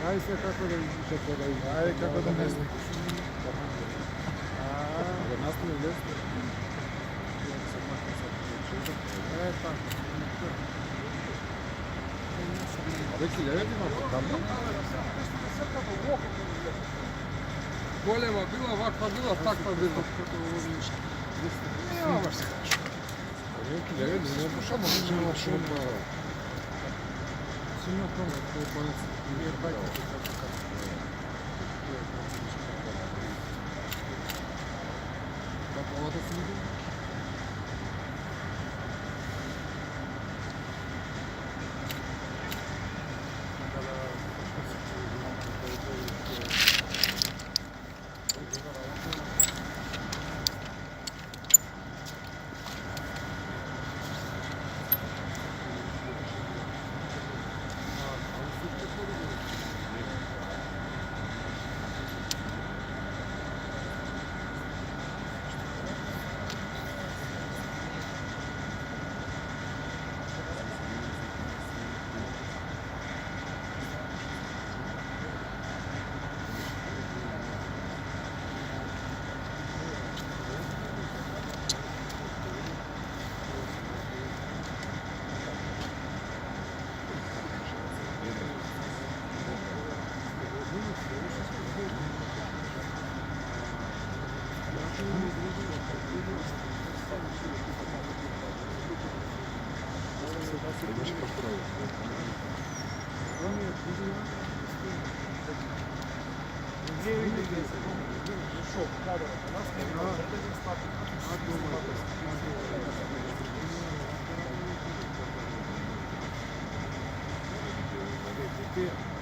Ajde kako da izvišete da izvišete. Ajde kako da ne znam. Da nastane desno. Pa. Neki ljevi imamo tamo. Golema bila, ovakva bila, takva bila. Nema baš se kaša. Neki ljevi ne možemo živimo šuma. Sino tome, to je bolest. Nije bajka. Kako ovo da se vidi? Yeah.